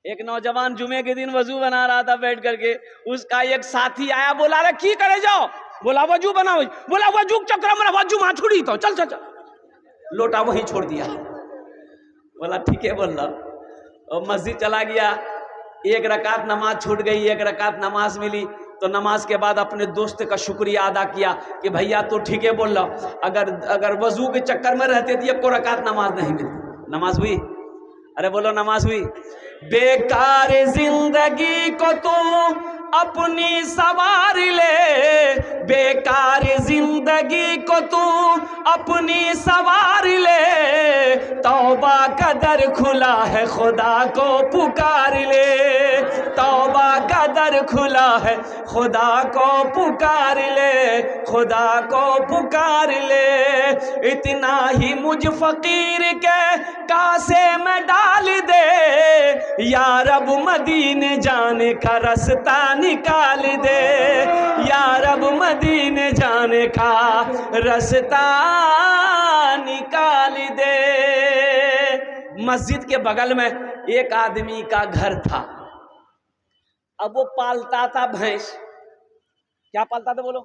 एक नौजवान जुमे के दिन वजू बना रहा था बैठ करके, उसका एक साथी आया, बोला रे की करे जाओ, बोला वजू बनाओ, बोला वजू चक्र मेरा वजू मां छुड़ी तो चल चल चल, लोटा वहीं छोड़ दिया। बोला ठीक है बोल रहा, और मस्जिद चला गया। एक रकात नमाज छूट गई, एक रकात नमाज मिली, तो नमाज के बाद अपने दोस्त का शुक्रिया अदा किया कि भैया तो ठीक है बोल रहा, अगर वजू के चक्कर में रहते थे एक को रकात नमाज नहीं मिलती। नमाज हुई? अरे बोलो नमाज हुई? बेकार जिंदगी को तू अपनी सवार ले, बेकार जिंदगी को तू अपनी सवार ले, तौबा का दर खुला है खुदा को पुकार ले, तौबा का दर खुला है खुदा को पुकार ले, खुदा को पुकार ले। इतना ही मुझ फकीर के कासे में डाल दे, या रब मदीने जाने का रास्ता निकाल दे, या रब मदीने जाने का रास्ता निकाल दे। मस्जिद के बगल में एक आदमी का घर था। अब वो पालता था भैंस। क्या पालता था बोलो?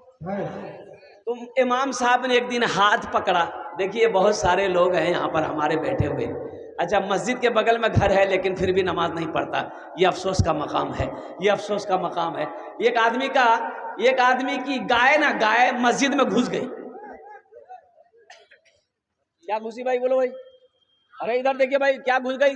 तो इमाम साहब ने एक दिन हाथ पकड़ा। देखिए बहुत सारे लोग हैं यहाँ पर हमारे बैठे हुए, अच्छा मस्जिद के बगल में घर है लेकिन फिर भी नमाज नहीं पढ़ता। ये अफसोस का मकाम है, ये अफसोस का मकाम है। एक आदमी की गाय मस्जिद में घुस गई। क्या घुसी भाई बोलो भाई? अरे इधर देखिए भाई, क्या घुस गई?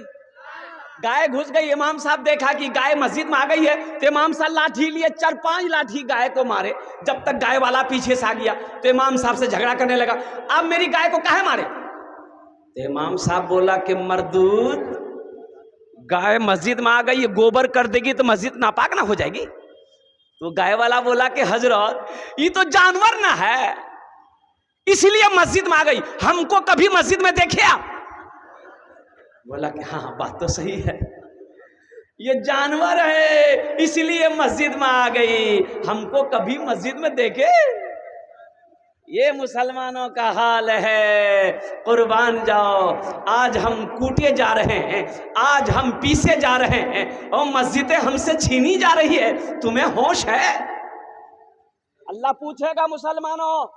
गाय घुस गई। इमाम साहब देखा कि गाय मस्जिद में आ गई है, तो इमाम साहब लाठी लिए 4-5 लाठी गाय को मारे। जब तक गाय वाला पीछे से आ गया तो इमाम साहब से झगड़ा करने लगा, आप मेरी गाय को काहे मारे? तो इमाम साहब बोला कि मर्दूद, गाय मस्जिद में आ गई, गोबर कर देगी तो मस्जिद नापाक ना हो जाएगी? तो गाय वाला बोला कि हजरत ये तो जानवर ना है, इसलिए मस्जिद में आ गई, हमको कभी मस्जिद में देखे आप? बोला कि हाँ बात तो सही है, ये जानवर है इसलिए मस्जिद में आ गई, हमको कभी मस्जिद में देखे? ये मुसलमानों का हाल है। कुर्बान जाओ, आज हम कूटे जा रहे हैं, आज हम पीसे जा रहे हैं और मस्जिदें हमसे छीनी जा रही है। तुम्हें होश है? अल्लाह पूछेगा मुसलमानों,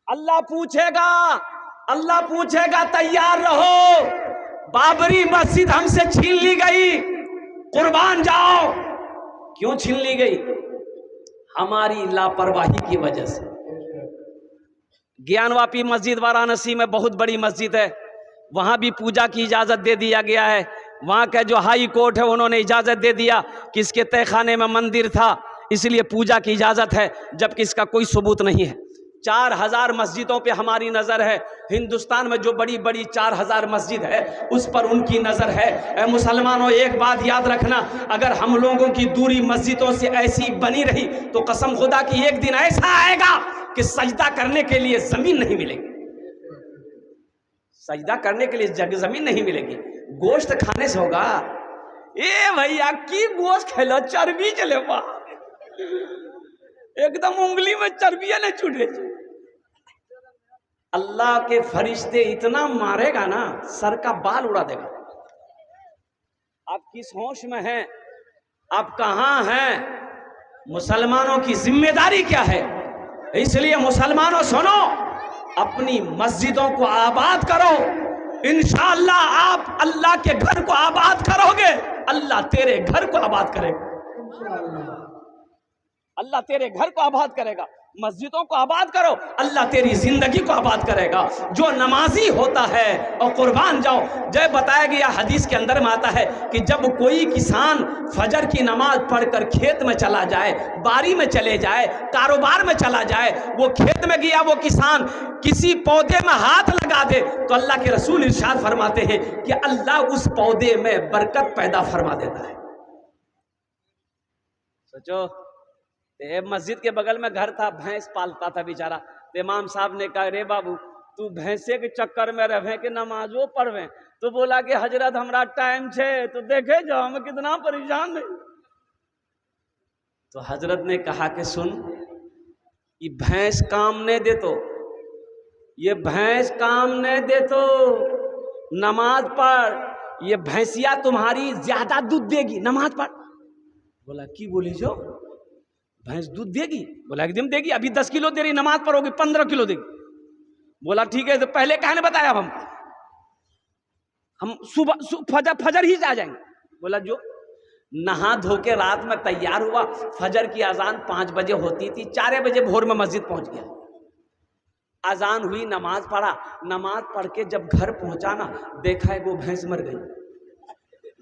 अल्लाह पूछेगा, अल्लाह पूछेगा, तैयार रहो। बाबरी मस्जिद हमसे छीन ली गई, कुर्बान जाओ। क्यों छीन ली गई? हमारी लापरवाही की वजह से। ज्ञानवापी मस्जिद वाराणसी में बहुत बड़ी मस्जिद है, वहाँ भी पूजा की इजाज़त दे दिया गया है। वहाँ का जो हाई कोर्ट है उन्होंने इजाज़त दे दिया कि इसके तहखाने में मंदिर था इसलिए पूजा की इजाज़त है, जबकि इसका कोई सबूत नहीं है। 4000 मस्जिदों पे हमारी नज़र है। हिंदुस्तान में जो बड़ी बड़ी 4000 मस्जिद है उस पर उनकी नज़र है। मुसलमानों एक बात याद रखना, अगर हम लोगों की दूरी मस्जिदों से ऐसी बनी रही तो कसम खुदा की एक दिन ऐसा आएगा कि सजदा करने के लिए ज़मीन नहीं मिलेगी, सजदा करने के लिए ज़मीन नहीं मिलेगी। गोश्त खाने से होगा। ए भैया की गोश्त खेलो, चर्बी चले बा, एकदम उंगली में चर्बियां नहीं छूटे। अल्लाह के फरिश्ते इतना मारेगा ना, सर का बाल उड़ा देगा। आप किस होश में हैं? आप कहां हैं? मुसलमानों की जिम्मेदारी क्या है? इसलिए मुसलमानों सुनो, अपनी मस्जिदों को आबाद करो। इंशाअल्लाह आप अल्लाह के घर को आबाद करोगे, अल्लाह तेरे घर को आबाद करेगा। अल्लाह तेरे घर को आबाद करेगा। मस्जिदों को आबाद करो, अल्लाह तेरी जिंदगी को आबाद करेगा। जो नमाजी होता है, और कुर्बान जाओ, जब बताया गया हदीस के अंदर में आता है कि जब कोई किसान फजर की नमाज पढ़कर खेत में चला जाए, बारी में चले जाए, कारोबार में चला जाए, वो खेत में गया, वो किसान किसी पौधे में हाथ लगा दे तो अल्लाह के रसूल इरशाद फरमाते हैं कि अल्लाह उस पौधे में बरकत पैदा फरमा देता है। सोचो, मस्जिद के बगल में घर था, भैंस पालता था बेचारा। तो इमाम साहब ने कहा, रे बाबू तू भैंसे के चक्कर में रहे कि नमाजो पढ़वे? तो बोला कि हजरत हमरा टाइम छे, तो देखे जाओ हम कितना परेशान है। तो हजरत ने कहा कि सुन, ये भैंस काम नहीं दे तो, ये भैंस काम नहीं दे तो नमाज पढ़, ये भैंसिया तुम्हारी ज्यादा दूध देगी, नमाज पढ़। बोला की बोली जो भैंस दूध देगी? बोला एकदम देगी, अभी 10 किलो दे रही, नमाज पढ़ोगी 15 किलो देगी। बोला ठीक है, तो पहले कहने बताया अब हम सुबह फजर ही आ जाएंगे। बोला जो नहा धो के रात में तैयार हुआ, फजर की अजान 5 बजे होती थी, 4 बजे भोर में मस्जिद पहुंच गया। अजान हुई, नमाज पढ़ा, नमाज पढ़ के जब घर पहुंचा ना, देखा है वो भैंस मर गई।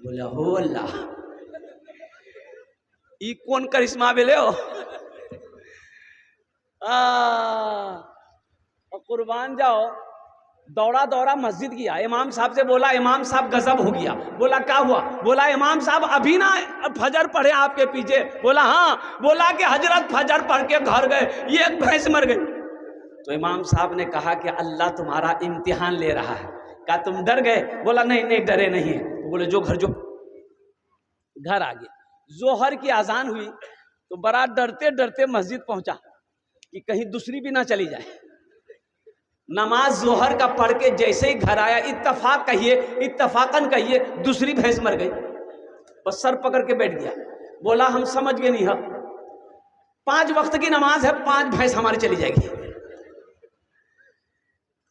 बोला हो अल्लाह, ई कौन करिश्मा बेले हो। कुर्बान जाओ, दौड़ा दौड़ा मस्जिद गया, इमाम साहब से बोला इमाम साहब गजब हो गया। बोला क्या हुआ? बोला इमाम साहब अभी ना फजर पढ़े आपके पीछे। बोला हाँ। बोला कि हजरत फजर पढ़ के घर गए, ये एक भैंस मर गई। तो इमाम साहब ने कहा कि अल्लाह तुम्हारा इम्तिहान ले रहा है। क्या तुम डर गए? बोला नहीं नहीं डरे नहीं है। तो बोले जो घर आ गया। जोहर की अजान हुई तो बड़ा डरते डरते मस्जिद पहुंचा कि कहीं दूसरी भी ना चली जाए। नमाज जोहर का पढ़ के जैसे ही घर आया, इत्तफाकन कहिए दूसरी भैंस मर गई। बस सर पकड़ के बैठ गया। बोला हम समझ गए नहीं है, 5 वक्त की नमाज है, 5 भैंस हमारी चली जाएगी।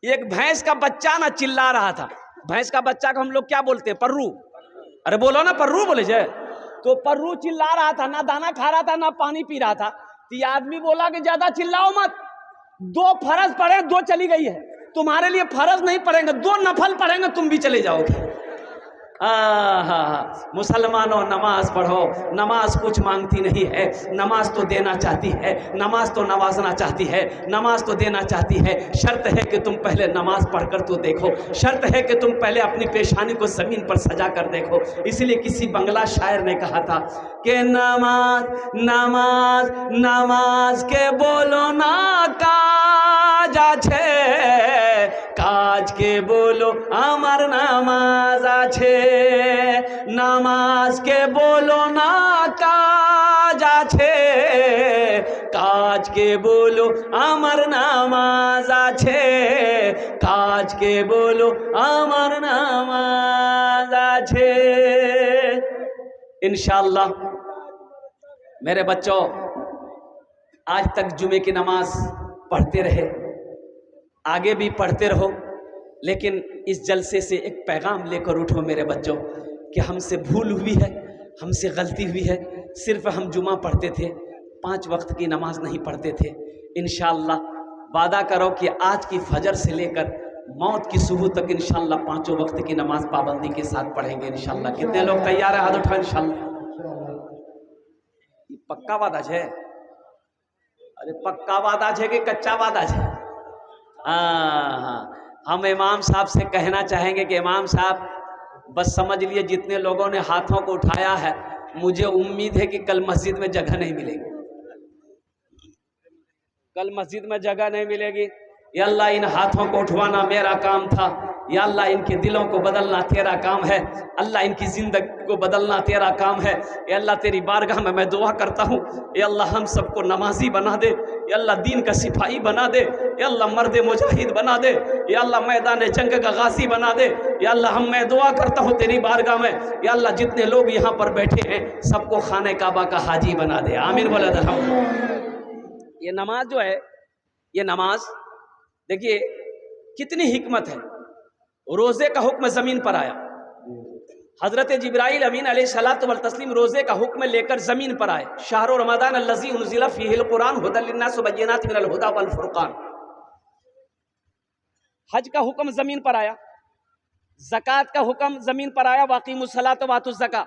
एक भैंस का बच्चा ना चिल्ला रहा था। भैंस का बच्चा को हम लोग क्या बोलते हैं? पर्रू। अरे बोलो ना पर्रू बोले जे। तो पर्रू चिल्ला रहा था, ना दाना खा रहा था ना पानी पी रहा था। तो ये आदमी बोला कि ज्यादा चिल्लाओ मत, 2 फर्ज पढ़े, 2 चली गई है, तुम्हारे लिए फर्ज नहीं पढ़ेंगे, 2 नफल पढ़ेंगे, तुम भी चले जाओगे। मुसलमानों नमाज पढ़ो, नमाज कुछ मांगती नहीं है, नमाज तो देना चाहती है, नमाज तो नवाजना चाहती है, नमाज तो देना चाहती है। शर्त है कि तुम पहले नमाज पढ़कर तो देखो, शर्त है कि तुम पहले अपनी पेशानी को जमीन पर सजा कर देखो। इसलिए किसी बंगला शायर ने कहा था कि नमाज नमाज नमाज के बोलो ना काज आछे, काज के बोलो আমার নামাজ আছে, নামাজ के बोलो ना काज আছে, काज के बोलो আমার নামাজ আছে, काज के बोलो আমার নামাজ আছে। इंशाअल्लाह मेरे बच्चों, आज तक जुमे की नमाज पढ़ते रहे, आगे भी पढ़ते रहो, लेकिन इस जलसे से एक पैगाम लेकर उठो मेरे बच्चों कि हमसे भूल हुई है, हमसे गलती हुई है। सिर्फ हम जुमा पढ़ते थे, 5 वक्त की नमाज नहीं पढ़ते थे। इंशाअल्लाह वादा करो कि आज की फजर से लेकर मौत की सुबह तक इंशाअल्लाह 5 वक्त की नमाज पाबंदी के साथ पढ़ेंगे इंशाअल्लाह। कितने लोग तैयार है? हाथ उठाओ इंशाअल्लाह। पक्का वादा है? अरे पक्का वादा है कि कच्चा वादा है? हाँ, हम इमाम साहब से कहना चाहेंगे कि इमाम साहब बस समझ लिए, जितने लोगों ने हाथों को उठाया है, मुझे उम्मीद है कि कल मस्जिद में जगह नहीं मिलेगी, कल मस्जिद में जगह नहीं मिलेगी। या अल्लाह इन हाथों को उठवाना मेरा काम था, या अल्लाह इनके दिलों को बदलना तेरा काम है, अल्लाह इनकी ज़िंदगी को बदलना तेरा काम है। या अल्लाह तेरी बारगाह में मैं दुआ करता हूँ, या अल्लाह हम सबको नमाजी बना दे, या अल्लाह दीन का सिपाही बना दे, या अल्लाह मर्द मुजाहिद बना दे, या अल्लाह मैदान जंग का गाजी बना दे। या अल्लाह मैं दुआ करता हूँ तेरी बारगाह में, या अल्लाह जितने लोग यहाँ पर बैठे हैं सबको खाने काबा का हाजी बना दे। आमीन बोले। ये नमाज जो है, ये नमाज देखिए कितनी हिकमत है। रोज़े का हुक्म ज़मीन पर आया, हज़रत जिब्राइल अमीन अलैहिस्सलातु वल तस्लीम रोज़े का हुक्म लेकर ज़मीन पर आए। शहर रमज़ान अल्लज़ी उनज़िला फ़ीहिल कुरान हुदल लिन्नास व बय्यिनातिन मिनल हुदा वल फुरक़ान। हज का हुक्म ज़मीन पर आया, ज़कात का हुक्म ज़मीन पर आया, वाक़िमुस्सलात व आतुज़ ज़का,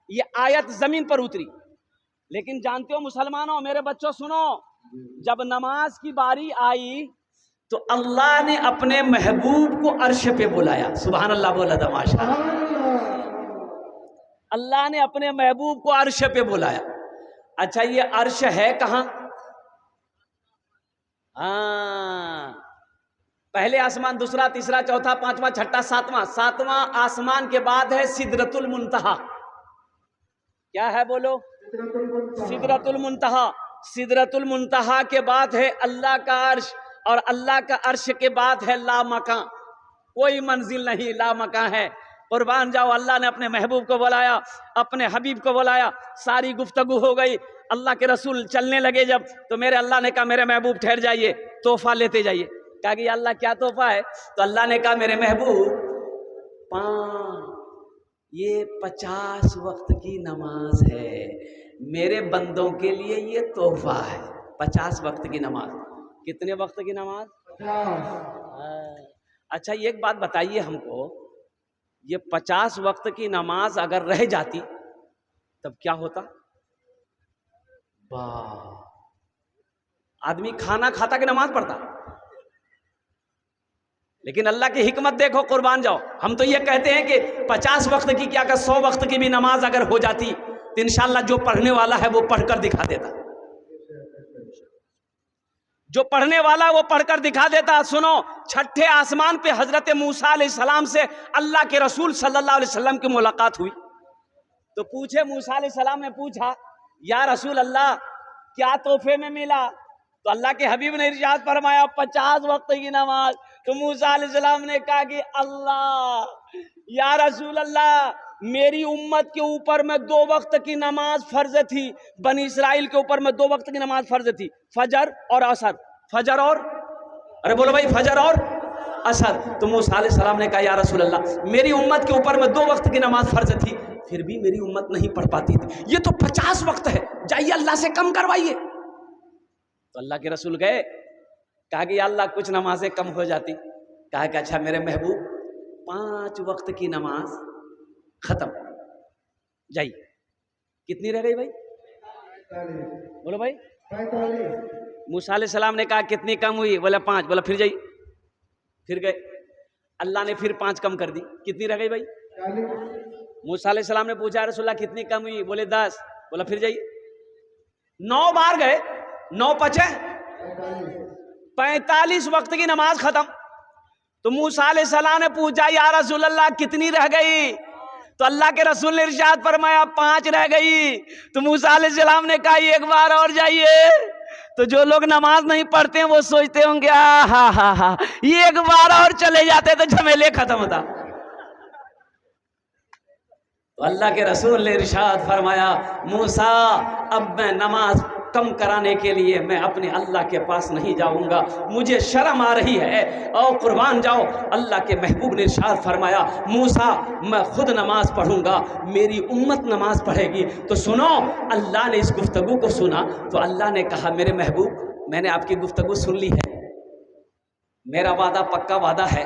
ये आयत ज़मीन पर उतरी। लेकिन जानते हो मुसलमानों, मेरे बच्चों सुनो, जब नमाज की बारी आई तो अल्लाह ने अपने महबूब को अर्श पे बुलाया। सुभान अल्लाह बोला था माशा। अल्लाह ने अपने महबूब को अर्श पे बुलाया। अच्छा ये अर्श है कहाँ? हाँ, पहले आसमान, दूसरा, तीसरा, चौथा, पांचवा, छठा, सातवां आसमान के बाद है सिदरतुल मुंतहा। क्या है बोलो? सिदरतुल मुंतहा। सिदरतुल मुंतहा के बाद है अल्लाह का अर्श, और अल्लाह का अर्श के बाद है ला मकां। कोई मंजिल नहीं, ला मकां है। कुर्बान जाओ, अल्लाह ने अपने महबूब को बुलाया, अपने हबीब को बुलाया, सारी गुफ्तगू हो गई। अल्लाह के रसूल चलने लगे जब, तो मेरे अल्लाह ने कहा मेरे महबूब ठहर जाइए, तोहफा लेते जाइए। कहा कि अल्लाह क्या तोहफा है? तो अल्लाह ने कहा मेरे महबूब ये 50 वक्त की नमाज है, मेरे बंदों के लिए ये तोहफा है। 50 वक्त की नमाज। कितने वक्त की नमाज? 50। अच्छा एक बात बताइए हमको, ये 50 वक्त की नमाज अगर रह जाती तब क्या होता? वाह, आदमी खाना खाता कि नमाज पढ़ता? लेकिन अल्लाह की हिकमत देखो, कुर्बान जाओ। हम तो ये कहते हैं कि 50 वक्त की क्या कर 100 वक्त की भी नमाज अगर हो जाती तो इंशाअल्लाह जो पढ़ने वाला है वो पढ़कर दिखा देता, जो पढ़ने वाला वो पढ़कर दिखा देता। सुनो, छठे आसमान पे हजरत मूसा अलैहिस्सलाम से अल्लाह के रसूल सल्लल्लाहु अलैहि वसल्लम की मुलाकात हुई। तो पूछे, मूसा अलैहिस्सलाम ने पूछा, या रसूल अल्लाह क्या तोहफे में मिला? तो अल्लाह के हबीब ने इरशाद फरमाया 50 वक्त की नमाज। तो मूसा अलैहिस्सलाम ने कहा कि अल्लाह, या रसूल अल्लाह, मेरी उम्मत के ऊपर में 2 वक्त की नमाज फर्ज थी, बनी इस्राइल के ऊपर में 2 वक्त की नमाज फर्ज थी, फजर और असर। फजर और, अरे बोलो भाई, फजर और असर। तो मूसा अलैहिस्सलाम ने कहा या रसूल अल्लाह, मेरी उम्मत के ऊपर में 2 वक्त की नमाज फर्ज थी, फिर भी मेरी उम्मत नहीं पढ़ पाती थी, ये तो 50 वक्त है, जाइए अल्लाह से कम करवाइए। तो अल्लाह के रसूल गए, कहा कि अल्लाह कुछ नमाजें कम हो जाती। कहा कि अच्छा मेरे महबूब 5 वक्त की नमाज खत्म, जाइए। कितनी रह गई भाई? बोलो भाई। मूसा अलैहिस्सलाम ने कहा कितनी कम हुई? बोला 5। बोला फिर जाइए। फिर गए, अल्लाह ने फिर 5 कम कर दी। कितनी रह गई भाई? 40। मूसा अलैहिस्सलाम ने पूछा रसूलल्लाह कितनी कम हुई? बोले 10। बोला फिर जाइए। 9 बार गए, 9 पचे 45 वक्त की नमाज खत्म। तो मूसा अलैहिस्सलाम ने पूछा या रसूलल्लाह कितनी रह गई? तो अल्लाह के रसूल ने इरशाद फरमाया 5 रह गई। तो मूसा अलैहिस्सलाम ने कहा एक बार और जाइए। तो जो लोग नमाज नहीं पढ़ते हैं वो सोचते होंगे हा, एक बार और चले जाते तो झमेले खत्म होता। तो अल्लाह के रसूल ने इरशाद फरमाया मूसा, अब मैं नमाज कम कराने के लिए मैं अपने अल्लाह के पास नहीं जाऊंगा, मुझे शर्म आ रही है। और कुर्बान जाओ, अल्लाह के महबूब ने इरशाद फरमाया मूसा, मैं खुद नमाज पढ़ूंगा, मेरी उम्मत नमाज पढ़ेगी। तो सुनो, अल्लाह ने इस गुफ्तगू को सुना तो अल्लाह ने कहा मेरे महबूब, मैंने आपकी गुफ्तगू सुन ली है, मेरा वादा पक्का वादा है।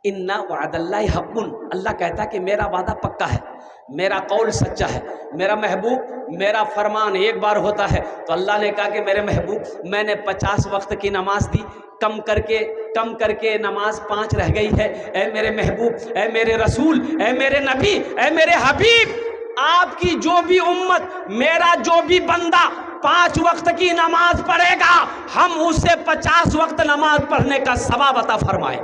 इन्ना वादल्लाहि हक़्क़ुन, अल्लाह कहता है कि मेरा वादा पक्का है, मेरा कौल सच्चा है। मेरा महबूब, मेरा फरमान एक बार होता है। तो अल्लाह ने कहा कि मेरे महबूब, मैंने 50 वक्त की नमाज दी, कम करके नमाज 5 रह गई है। ऐ मेरे महबूब, ऐ मेरे रसूल, ऐ मेरे नबी, ऐ मेरे हबीब, आपकी जो भी उम्मत, मेरा जो भी बंदा 5 वक्त की नमाज पढ़ेगा, हम उससे 50 वक्त नमाज पढ़ने का सवाब अता फरमाए।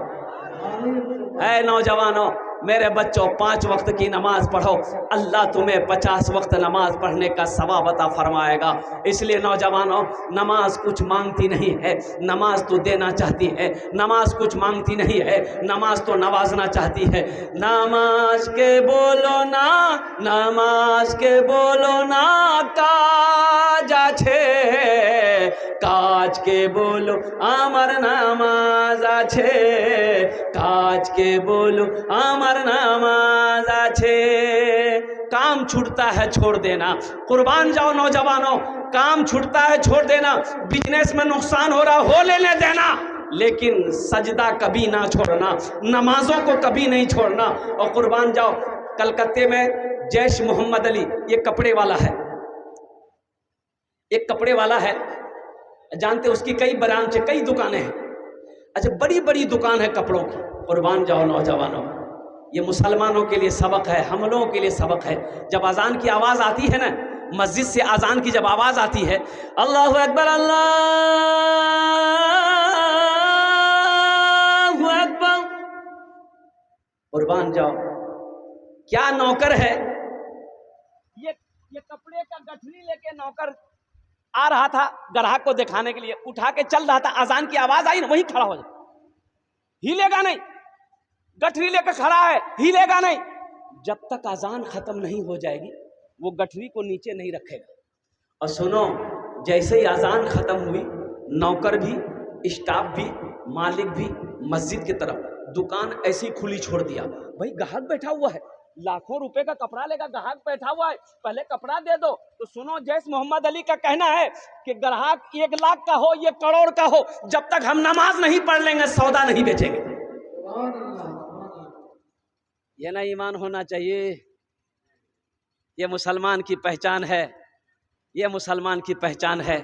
ऐ नौजवानों, मेरे बच्चों, 5 वक्त की नमाज पढ़ो, अल्लाह तुम्हें 50 वक्त नमाज पढ़ने का सवाब अता फरमाएगा। इसलिए नौजवानों, नमाज कुछ मांगती नहीं है, नमाज तो देना चाहती है। नमाज कुछ मांगती नहीं है, नमाज तो नवाजना चाहती है। नमाज के बोलो ना, नमाज के बोलो ना, काज आछे, काज के बोलो आमार नामाज आछे, काज के बोलो आमार नामाज आछे। काम छूटता है छोड़ देना। कुर्बान जाओ नौजवानों, काम छूटता है छोड़ देना। बिजनेस में नुकसान हो रहा हो लेने देना, लेकिन सजदा कभी ना छोड़ना, नमाजों को कभी नहीं छोड़ना। और कुर्बान जाओ, कलकत्ते में जैश मोहम्मद अली, ये कपड़े वाला है, एक कपड़े वाला है, जानते उसकी कई ब्रांच है, कई दुकानें हैं। अच्छा, बड़ी बड़ी दुकान है कपड़ों की। कुर्बान जाओ नौजवानों, ये मुसलमानों के लिए सबक है, हम लोगों के लिए सबक है। जब अजान की आवाज़ आती है ना, मस्जिद से अजान की जब आवाज़ आती है, अल्लाहु अकबर अल्लाहु अकबर, कुर्बान जाओ, क्या नौकर है ये कपड़े का गठरी लेके नौकर आ रहा था ग्राहक को दिखाने के लिए, उठा के चल रहा था। अजान की आवाज आई ना, वहीं खड़ा हो जाए, हिलेगा नहीं। गठरी लेकर खड़ा है, हिलेगा नहीं। जब तक अजान ख़त्म नहीं हो जाएगी वो गठरी को नीचे नहीं रखेगा। और सुनो, जैसे ही अजान ख़त्म हुई, नौकर भी, स्टाफ भी, मालिक भी मस्जिद की तरफ दुकान ऐसी खुली छोड़ दिया। भाई ग्राहक बैठा हुआ है, लाखों रुपए का कपड़ा लेगा, ग्राहक बैठा हुआ है, पहले कपड़ा दे दो। तो सुनो, जैसे मोहम्मद अली का कहना है कि ग्राहक 1 लाख का हो, 1 करोड़ का हो, जब तक हम नमाज नहीं पढ़ लेंगे सौदा नहीं बेचेंगे। ये ना ईमान होना चाहिए। ये मुसलमान की पहचान है, ये मुसलमान की पहचान है।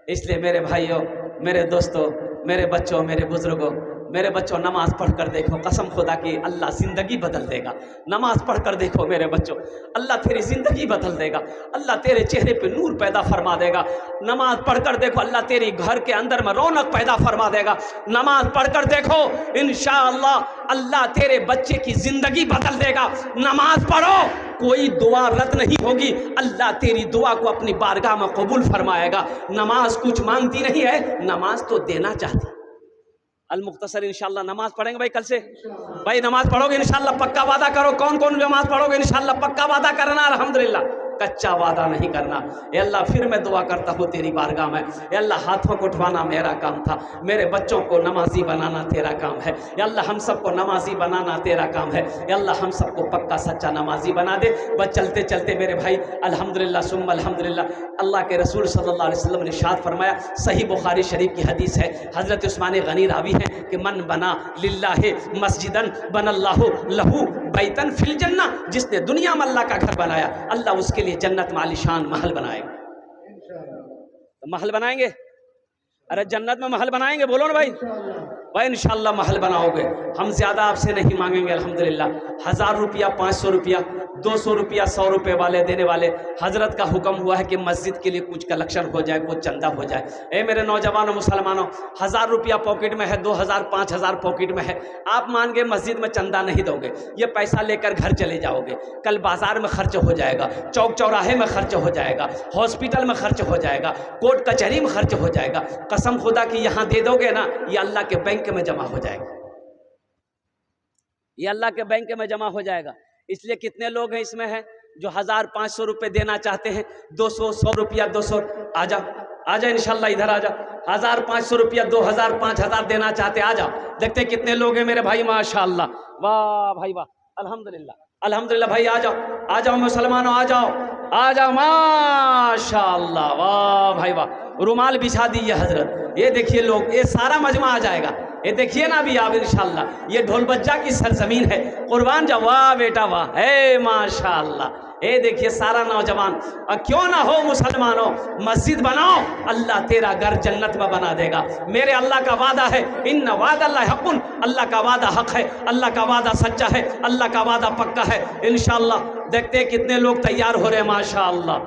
इसलिए मेरे भाइयों, मेरे दोस्तों, मेरे बच्चों, मेरे बुजुर्गों, मेरे बच्चों, नमाज पढ़कर देखो, कसम खुदा की अल्लाह ज़िंदगी बदल देगा। नमाज पढ़कर देखो मेरे बच्चों, अल्लाह तेरी ज़िंदगी बदल देगा, अल्लाह तेरे चेहरे पे नूर पैदा फरमा देगा। नमाज पढ़कर देखो, अल्लाह तेरी घर के अंदर में रौनक पैदा फरमा देगा। नमाज पढ़कर देखो, इंशाअल्लाह अल्लाह तेरे बच्चे की ज़िंदगी बदल देगा। नमाज पढ़ो, कोई दुआ रद्द नहीं होगी, अल्लाह तेरी दुआ को अपनी बारगाह में कबूल फरमाएगा। नमाज कुछ मांगती नहीं है, नमाज तो देना चाहती। अल मुख्तसर इंशाल्लाह नमाज पढ़ेंगे भाई कल से। भाई नमाज पढ़ोगे इंशाल्लाह, पक्का वादा करो। कौन कौन नमाज पढ़ोगे इंशाल्लाह, पक्का वादा करना अल्हम्दुलिल्लाह, कच्चा वादा नहीं करना। ए अल्लाह, फिर मैं दुआ करता हूँ तेरी बारगाह में। ए अल्लाह, हाथों को उठवाना मेरा काम था, मेरे बच्चों को नमाजी बनाना तेरा काम है। ए अल्लाह, हम सबको नमाजी बनाना तेरा काम है। ए अल्लाह, हम सबको पक्का सच्चा नमाजी बना दे। बस चलते चलते मेरे भाई, अल्हम्दुलिल्लाह सुम्मा अल्हम्दुलिल्लाह, अल्लाह के रसूल सल्लल्लाहु अलैहि वसल्लम ने इरशाद फरमाया, सही बुखारी शरीफ की हदीस है, हज़रत उस्मान गनी रावी हैं कि मन बना लिल्लाहि मस्जिदन बनल्लाहु लहू बैतन फिल जन्ना, जिसने दुनिया में अल्लाह का घर बनाया, अल्लाह उसके लिए जन्नत में आलीशान महल बनाएगा। तो महल बनाएंगे, अरे जन्नत में महल बनाएंगे, बोलो ना भाई। भाई इंशाअल्लाह महल बनाओगे। हम ज़्यादा आपसे नहीं मांगेंगे अल्हम्दुलिल्लाह। 1000 रुपया, 500 रुपया, 200 रुपया, 100 रुपये वाले देने वाले, हज़रत का हुक्म हुआ है कि मस्जिद के लिए कुछ कलेक्शन हो जाए, कुछ चंदा हो जाए। ए मेरे नौजवानों मुसलमानों, 1000 रुपया पॉकेट में है, 2000, 5000 पॉकेट में है, आप मान के मस्जिद में चंदा नहीं दोगे, ये पैसा लेकर घर चले जाओगे, कल बाजार में खर्च हो जाएगा, चौक चौराहे में खर्च हो जाएगा, हॉस्पिटल में खर्च हो जाएगा, कोर्ट कचहरी में खर्च हो जाएगा। कसम खुदा की यहाँ दे दोगे ना, ये अल्लाह के बैंक में जमा हो जाएगा, ये अल्लाह के बैंक में जमा हो जाएगा। इसलिए कितने लोग हैं इसमें हैं जो 1500 रुपये देना चाहते हैं, 200, 100 रुपया, 200, आजा इंशाल्लाह, इधर आजा। 1500 रुपया, 2000, 5000 देना चाहते, आ जाओ। देखते कितने लोग हैं मेरे भाई, माशाल्लाह, वाह भाई वाह, अल्हम्दुलिल्लाह अल्हम्दुलिल्लाह। भाई आ जाओ, आ जाओ मुसलमानों, आ जाओ, आ जाओ, माशाल्लाह, वाह भाई वाह। रुमाल बिछा दी है हजरत, ये देखिए लोग, ये सारा मजमा आ जाएगा। ये देखिए ना अभी आप इंशाल्लाह, ये ढोल बज्जा की सरजमीन है, कुर्बान जा, वाह बेटा वाह, हे माशाल्लाह। ये देखिए सारा नौजवान, और क्यों ना हो मुसलमानों, मस्जिद बनाओ, अल्लाह तेरा घर जन्नत में बना देगा। मेरे अल्लाह का वादा है, इन्ना वादल्लाहि हक़्क़ुन, अल्लाह का वादा हक है, अल्लाह का वादा सच्चा है, अल्लाह का वादा पक्का है। इंशाल्लाह देखते हैं कितने लोग तैयार हो रहे हैं, माशाल्लाह।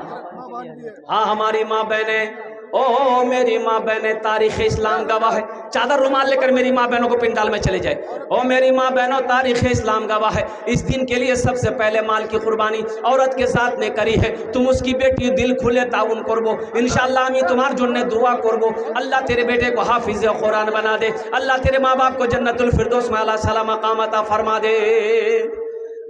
हाँ हमारी माँ बहनें, ओ मेरी माँ बहनें, तारीख़ इस्लाम गवाह है। चादर रुमाल लेकर मेरी माँ बहनों को पिंडाल में चले जाए। ओ मेरी माँ बहनों, तारीख़ इस्लाम गवाह है। इस दिन के लिए सबसे पहले माल की कुर्बानी औरत के साथ ने करी है। तुम उसकी बेटी दिल खुले ताउन करबो, इंशाअल्लाह আমি তোমার জন্য दुआ করবো। अल्लाह तेरे बेटे को हाफिज कुरान बना दे, अल्लाह तेरे माँ बाप को जन्नतुल फिरदौस में अल्लाह सलाम मकाम अता फरमा दे।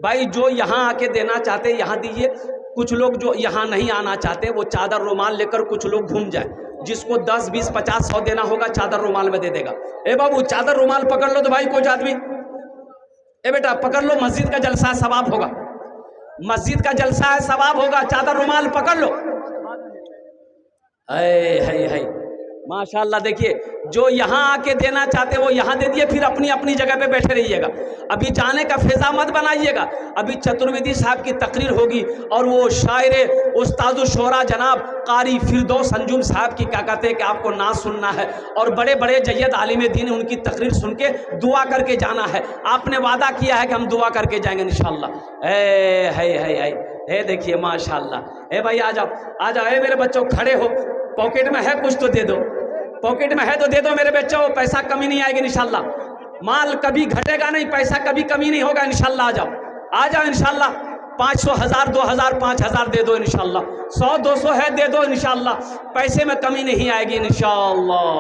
भाई जो यहाँ आके देना चाहते यहाँ दीजिए, कुछ लोग जो यहाँ नहीं आना चाहते वो चादर रुमाल लेकर कुछ लोग घूम जाए, जिसको 10, 20, 50, 100 देना होगा चादर रुमाल में दे देगा। ए बाबू चादर रुमाल पकड़ लो तो भाई कुछ आदमी, ए बेटा पकड़ लो, मस्जिद का जलसा है सवाब होगा, मस्जिद का जलसा है सवाब होगा, चादर रुमाल पकड़ लो। है माशाल्लाह। देखिए जो यहाँ आके देना चाहते वो यहाँ दे दिए, फिर अपनी अपनी जगह पे बैठे रहिएगा। अभी जाने का फेजा मत बनाइएगा, अभी चतुर्वेदी साहब की तकरीर होगी और वो शायर उस्ताद शोरा जनाब कारी फिरदौस अंजुम साहब की क्या कहते हैं कि आपको ना सुनना है, और बड़े बड़े जय्यद आलिम दीन उनकी तकरीर सुन के दुआ करके जाना है। आपने वादा किया है कि हम दुआ करके जाएंगे इंशाअल्लाह। है देखिए माशाअल्लाह। ए भाई आ जाओ, आ जाओ। ए मेरे बच्चों खड़े हो, पॉकेट में है कुछ तो दे दो, पॉकेट में है तो दे दो मेरे बच्चों, पैसा कमी नहीं आएगी इंशाल्लाह, माल कभी घटेगा नहीं, पैसा कभी कमी नहीं होगा इंशाल्लाह। आ जाओ, आ जाओ इंशाल्लाह। 500, 1000, 2000, 5000 दे दो इंशाल्लाह, 100, 200 है दे दो इंशाल्लाह, पैसे में कमी नहीं आएगी इंशाल्लाह।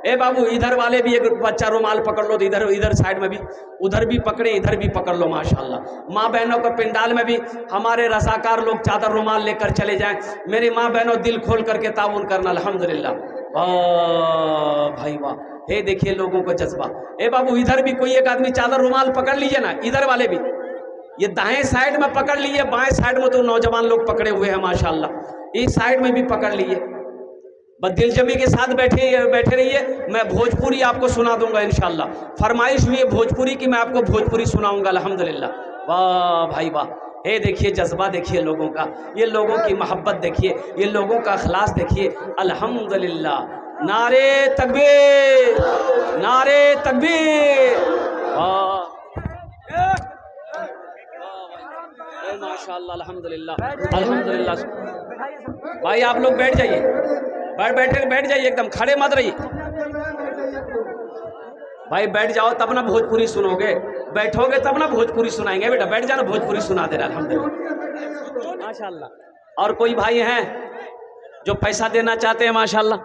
ए बाबू इधर वाले भी एक बच्चा रुमाल पकड़ लो, तो इधर इधर साइड में भी, उधर भी पकड़े, इधर भी पकड़ लो। माशाल्लाह माँ बहनों को पिंडाल में भी हमारे रसाकार लोग चादर रुमाल लेकर चले जाएं। मेरी माँ बहनों दिल खोल करके ताउन करना, अल्हम्दुलिल्लाह। वाह भाई वाह, हे देखिए लोगों को जज्बा। ए बाबू इधर भी कोई एक आदमी चादर रुमाल पकड़ लीजिए ना, इधर वाले भी, ये दाएं साइड में पकड़ लिए, बाएं साइड में तो नौजवान लोग पकड़े हुए हैं माशाल्लाह, इस साइड में भी पकड़ लिए। बस दिलजमी के साथ बैठे रहिए, मैं भोजपुरी आपको सुना दूंगा इंशाल्लाह। फरमाइश हुई है भोजपुरी की, मैं आपको भोजपुरी सुनाऊंगा अल्हम्दुलिल्लाह। वाह भाई वाह, हे देखिए जज्बा देखिए लोगों का, ये लोगों की मोहब्बत देखिए, ये लोगों का अखलास देखिए, अल्हम्दुलिल्लाह। नारे तकबीर, नारे तकबीर। माशाअल्लाह, अल्हम्दुलिल्लाह, अल्हम्दुलिल्लाह। भाई आप लोग बैठ जाइए, बैठ जाइए, एकदम खड़े मत रहिए भाई, बैठ जाओ तब ना भोजपुरी सुनोगे, बैठोगे तब ना भोजपुरी सुनाएंगे। बेटा बैठ जाना, भोजपुरी सुना दे रहा अल्हम्दुलिल्लाह माशाअल्लाह। और कोई भाई हैं जो पैसा देना चाहते हैं माशाअल्लाह?